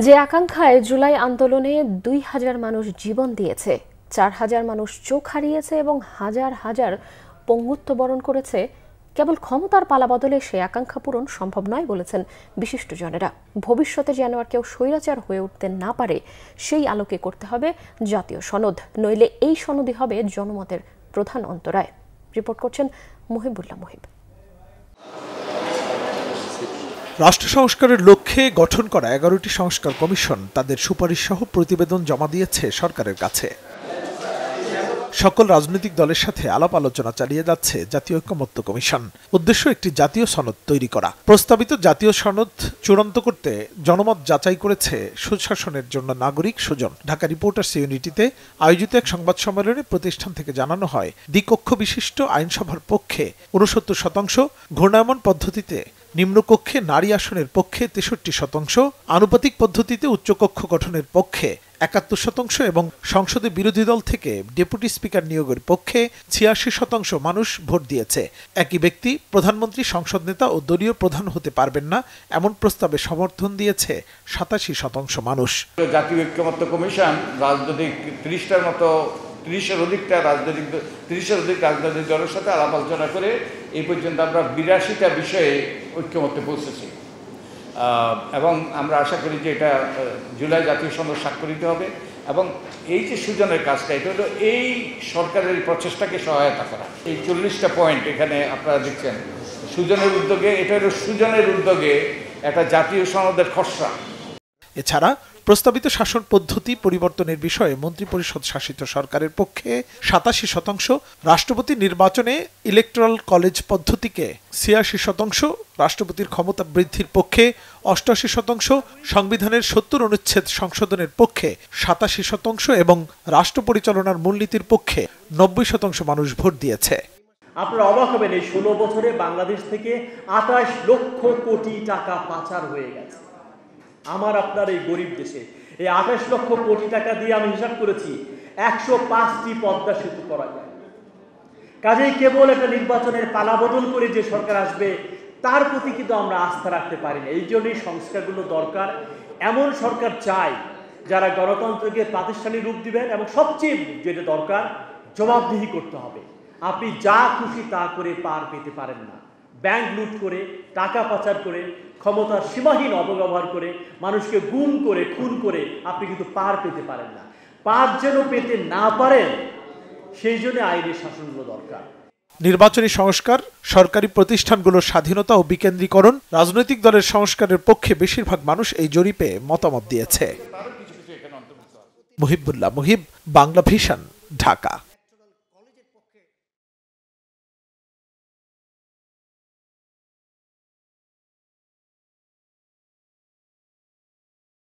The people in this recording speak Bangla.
যে আকাঙ্ক্ষায় জুলাই আন্দোলনে ২,০০০ মানুষ জীবন দিয়েছে, ৪,০০০ মানুষ চোখ হারিয়েছে এবং হাজার হাজার পঙ্গুত্ব বরণ করেছে, কেবল ক্ষমতার পালাবদলে সে আকাঙ্ক্ষা পূরণ সম্ভব নয় বলেছেন বিশিষ্টজনেরা। ভবিষ্যতে যেন আর কেউ স্বৈরাচার হয়ে উঠতে না পারে সেই আলোকে করতে হবে জাতীয় সনদ, নইলে এই সনদই হবে জনমতের প্রধান অন্তরায়। রিপোর্ট করছেন মুহিবুল্লাহ মুহিব। রাষ্ট্র সংস্কারের লক্ষ্যে গঠন করা ১১টি সংস্কার কমিশন তাদের সুপারিশ সহ প্রতিবেদন জমা দিয়েছে সরকারের কাছে। সকল রাজনৈতিক দলের সাথে আলাপ আলোচনা চালিয়ে যাচ্ছে জাতীয় ঐকমত্য কমিশন। উদ্দেশ্য একটি জাতীয় সনদ তৈরি করা। প্রস্তাবিত জাতীয় সনদ চূড়ান্ত করতে জনমত যাচাই করেছে সুশাসনের জন্য নাগরিক সুজন। ঢাকা রিপোর্টার্স ইউনিটিতে আয়োজিত এক সংবাদ সম্মেলনে প্রতিষ্ঠান থেকে জানানো হয়, দ্বিকক্ষ বিশিষ্ট আইনসভার পক্ষে ৬৯%, ঘূর্ণায়মান পদ্ধতিতে নিম্নকক্ষে নারী আসনের পক্ষে ৬৩%, আনুপাতিক পদ্ধতিতে উচ্চকক্ষ গঠনের পক্ষে ৭১% এবং সংসদে বিরোধী দল থেকে ডেপুটি স্পিকার নিয়োগের পক্ষে ৮৬% মানুষ ভোট দিয়েছে। একই ব্যক্তি প্রধানমন্ত্রী, সংসদ নেতা ও দলীয় প্রধান হতে পারবেন না এমন প্রস্তাবে সমর্থন দিয়েছে ৮৭% মানুষ। জাতীয় ঐকমত্য কমিশন রাজনৈতিক ৩০-এর অধিক রাজনৈতিক দলের সাথে আলাপ আলোচনা করে এই পর্যন্ত আমরা ৮২টা বিষয়ে ঐক্যমত্যে পৌঁছেছি এবং আমরা আশা করি যে এটা জুলাই জাতীয় সনদ স্বাক্ষরিত হবে। এবং এই যে সুজনের কাজটা, এটা হলো এই সরকারের প্রচেষ্টাকে সহায়তা করা। এই ৪০টা পয়েন্ট এখানে আপনারা দেখছেন সুজনের উদ্যোগে, এটা হলো সুজনের উদ্যোগে একটা জাতীয় সনদের খসড়া। এছাড়া প্রস্তাবিত শাসন পদ্ধতি পরিবর্তনের বিষয়ে মন্ত্রিপরিষদ শাসিত সরকারের পক্ষে ৮৭%, রাষ্ট্রপতি নির্বাচনে ইলেকটোরাল কলেজ পদ্ধতিকে ৮৬%, রাষ্ট্রপতির ক্ষমতা বৃদ্ধির পক্ষে ৮৮%, সংবিধানের ৭০ অনুচ্ছেদ সংশোধনের পক্ষে ৮৭% এবং রাষ্ট্র পরিচালনার মূলনীতির পক্ষে ৯০% মানুষ ভোট দিয়েছে। আপনারা অবাক হবেন, এই ১৬ বছরে বাংলাদেশ থেকে ২৮ লক্ষ কোটি টাকা পাচার হয়ে গেছে। আমার আপনার এই গরিব দেশে এই ২৮ লক্ষ কোটি টাকা দিয়ে আমি হিসাব করেছি ১০৫টি পদ্মা সেতু করা যায়। কাজেই কেবল একটা নির্বাচনের পালাবদল করে যে সরকার আসবে তার প্রতি কিন্তু আমরা আস্থা রাখতে পারি না। এই জন্যই সংস্কারগুলো দরকার। এমন সরকার চাই যারা গণতন্ত্রকে প্রাতিষ্ঠানিক রূপ দিবেন এবং সবচেয়ে যেটা দরকার, জবাবদিহি করতে হবে। আপনি যা খুশি তা করে পার পেতে পারেন না। ব্যাংক লুট করে, টাকা পাচার করে, ক্ষমতার সীমাহীন অপব্যবহার করে, মানুষকে গুম করে, খুন করে আপনি কিন্তু পার পেতে পারেন না। পার যেন পেতে না পারেন সেই জন্য আইনের শাসনগুলো দরকার। নির্বাচনী সংস্কার, সরকারি প্রতিষ্ঠানগুলোর স্বাধীনতা ও বিকেন্দ্রীকরণ, রাজনৈতিক দলের সংস্কারের পক্ষে বেশিরভাগ মানুষ এই জরিপে মতামত দিয়েছে। মুহিবুল্লাহ মুহিব, বাংলা ভিশন, ঢাকা।